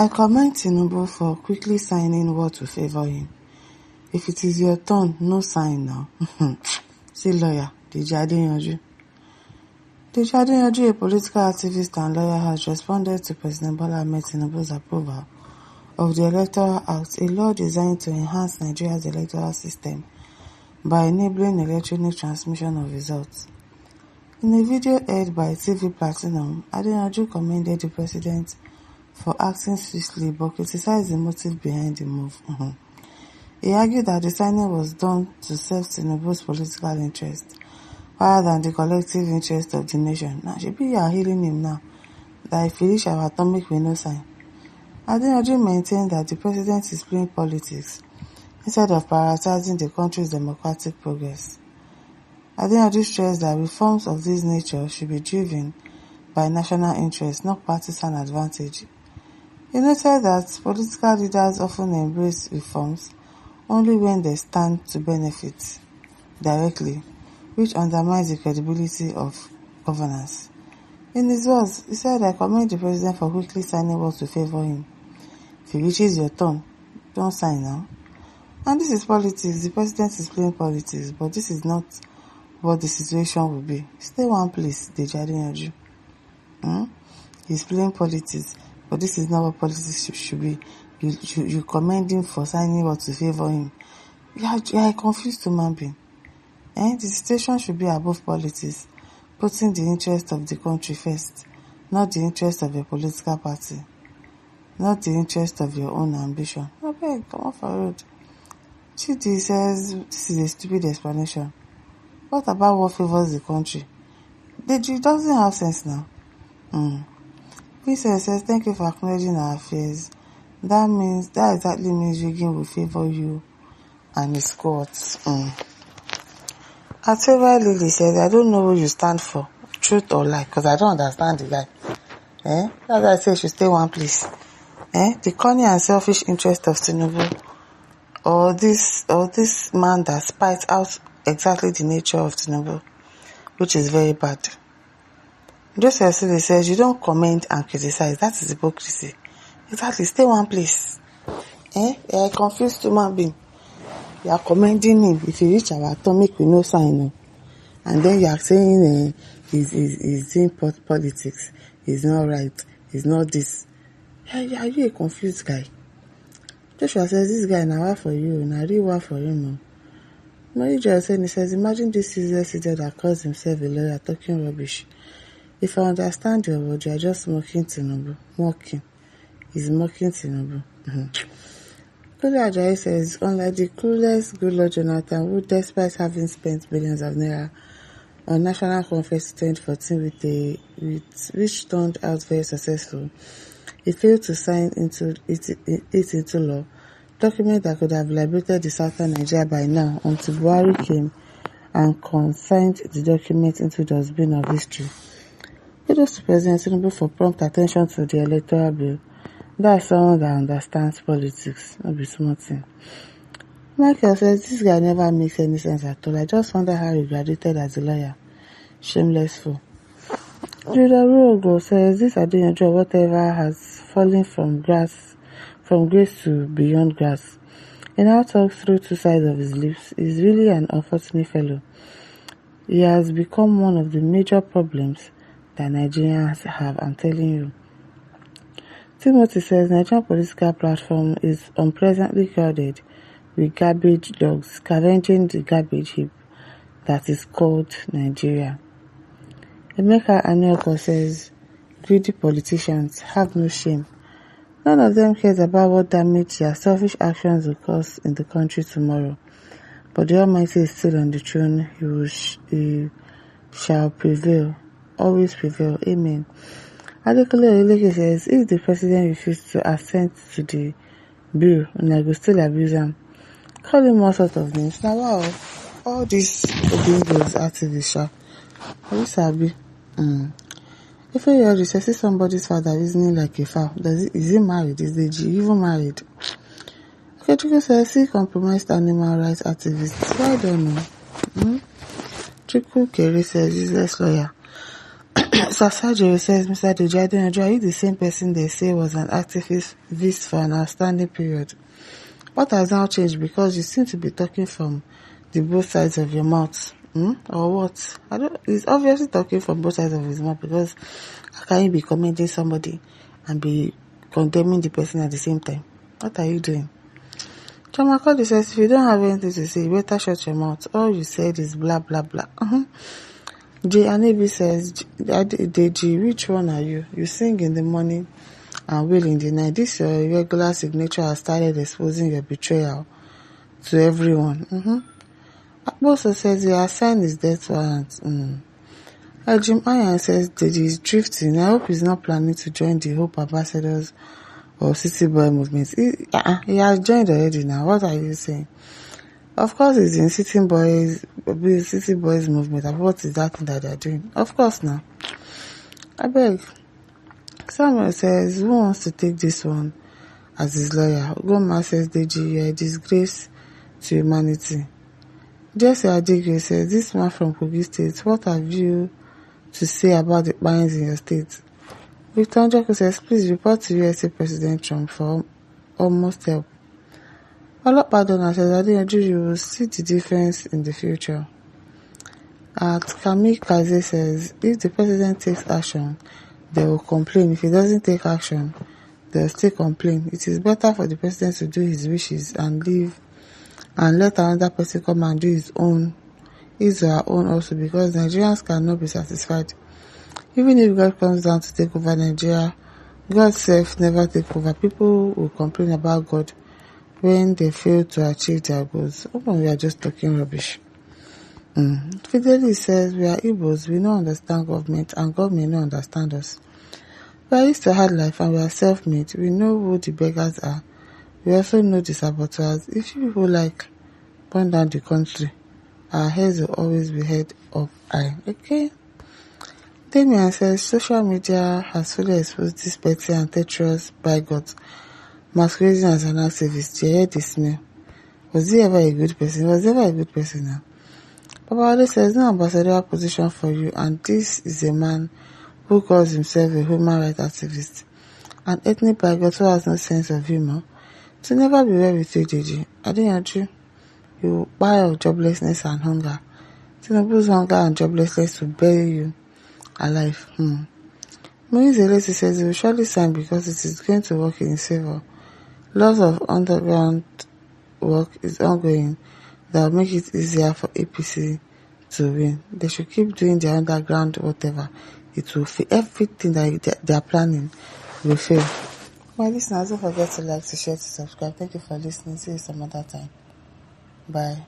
I commend Tinubu for quickly signing what to favor him. If it is your turn, no sign now. See lawyer, Adeyanju. Adeyanju, a political activist and lawyer, has responded to President Bola Ahmed Tinubu's approval of the Electoral Act, a law designed to enhance Nigeria's electoral system by enabling electronic transmission of results. In a video aired by TV Platinum, Adeyanju commended the president for acting swiftly but criticized the motive behind the move. He argued that the signing was done to serve Tinubu's political interest rather than the collective interest of the nation. Now, you are healing him now, that if he reach our atomic, we no sign. Adeyanju maintained that the president is playing politics instead of prioritizing the country's democratic progress. Adeyanju stressed that reforms of this nature should be driven by national interest, not partisan advantage. He noted that political leaders often embrace reforms only when they stand to benefit directly, which undermines the credibility of governance. In his words, he said, I commend the president for quickly signing what to favor him. If it reaches your turn, don't sign now. And this is politics. The president is playing politics, but this is not what the situation will be. Stay one place, Adeyanju. He's playing politics, but this is not what politics should be. You commend him for signing what to favor him. You are a confused human being. The situation should be above politics, putting the interest of the country first, not the interest of a political party, not the interest of your own ambition. Okay, come on for road. Chidi says this is a stupid explanation. What about what favors the country? Deji doesn't have sense now. Princess says, thank you for acknowledging our fears. That exactly means Yugin will favor you and his courts. Ateva Lily says, I don't know who you stand for, truth or lie, because I don't understand the guy. That's why I say you should stay one place. The cunning and selfish interest of Tinubu, or this man that spies out exactly the nature of Tinubu, which is very bad. Joseph Sili says, you don't comment and criticize. That is hypocrisy. Exactly, stay one place. You are a confused human being. You are commending him. If you reach our atomic, we no sign. And then you are saying he's doing politics. He's not right. He's not this. Are you a confused guy? Joshua says, this guy now for you. Now real work for him. Mary Jo says, imagine this useless idiot that calls himself a lawyer talking rubbish. If I understand your word, you are just mocking Tinubu. Mocking. He's mocking Tinubu. Kole Ajayi says, unlike the clueless Goodluck Jonathan, who despite having spent billions of naira on National Conference 2014 which turned out very successful, he failed to sign it into law, document that could have liberated the southern Nigeria by now, until Buhari came and consigned the document into the dustbin of history. Kudos to President Tinubu for prompt attention to the electoral bill. That's someone that understands politics, not be small thing. Michael says, this guy never makes any sense at all. I just wonder how he graduated as a lawyer. Shameless fool. Judah Ruogo says, this Adeyanju or whatever has fallen from grace to beyond grass. He now talks through two sides of his lips. He's really an unfortunate fellow. He has become one of the major problems that Nigerians have, I'm telling you. Timothy says, Nigerian political platform is unpleasantly crowded with garbage dogs scavenging the garbage heap that is called Nigeria. Emeka Anyoko says, greedy politicians have no shame. None of them cares about what damage their selfish actions will cause in the country tomorrow. But the Almighty is still on the throne. He shall prevail, always prevail. Amen. Adekule Oyeleke says, if the president refuses to assent to the bill, I will still abuse him. Call him all sorts of names. Now, wow, all these Obingos activists, are you sabi? If you hear this, I see somebody's father reasoning like a fowl. Is he married? Is he even married? Okay, Chuku says, see compromised animal rights activists. Why don't know? Chuku Kere says, useless lawyer. Sasajo says, Mr. Adeyanju, are you the same person they say was an activist for an outstanding period? What has now changed? Because you seem to be talking from the both sides of your mouth. Or what? He's obviously talking from both sides of his mouth, because how can you be commending somebody and be condemning the person at the same time? What are you doing? Chamakodi says, if you don't have anything to say, you better shut your mouth. All you said is blah, blah, blah. J. Anabi says, Deji, which one are you? You sing in the morning and wail in the night. This your irregular signature has started exposing your betrayal to everyone. Akboso says, he has signed his death warrant. Jim Iron says, Deji is drifting. I hope he's not planning to join the Hope Ambassadors or City Boy movement. He has joined already now. What are you saying? Of course, it's in City Boys movement. And what is that thing that they're doing? Of course, now. I beg. Samuel says, who wants to take this one as his lawyer? Goma says, Deji, you're a disgrace to humanity. Jesse Adigre says, this man from Kogi State, what have you to say about the bans in your state? Victor Njoko says, please report to USA President Trump for almost help. Olapadona says, Adeyanju, you will see the difference in the future. At Kamikaze says, if the president takes action, they will complain. If he doesn't take action, they will still complain. It is better for the president to do his wishes and leave and let another person come and do his or her own also, because Nigerians cannot be satisfied. Even if God comes down to take over Nigeria, God self never take over. People will complain about God when they fail to achieve their goals. We are just talking rubbish. Fidelity says, we are Igbos, we don't understand government, and government don't understand us. We are used to hard life and we are self-made. We know who the beggars are. We also know the saboteurs. If you people burn down the country, our heads will always be head up high. Okay? Damian says, social media has fully exposed this petty and treacherous bigot masquerading as an activist. You hear this smell. Was he ever a good person? Was he ever a good person now? Papa Ali says, no ambassadorial position for you, and this is a man who calls himself a human rights activist. An ethnic bigot who has no sense of humor. To never be well with you, Deji. Adeyanju, you die of joblessness and hunger. Tinubu's hunger and joblessness will bury you alive. Moise Elesi says he will surely sign because it is going to work in his favor. Lots of underground work is ongoing that will make it easier for APC to win. They should keep doing their underground whatever. It will fail. Everything that they are planning will fail. My listeners, don't forget to like, to share, to subscribe. Thank you for listening. See you some other time. Bye.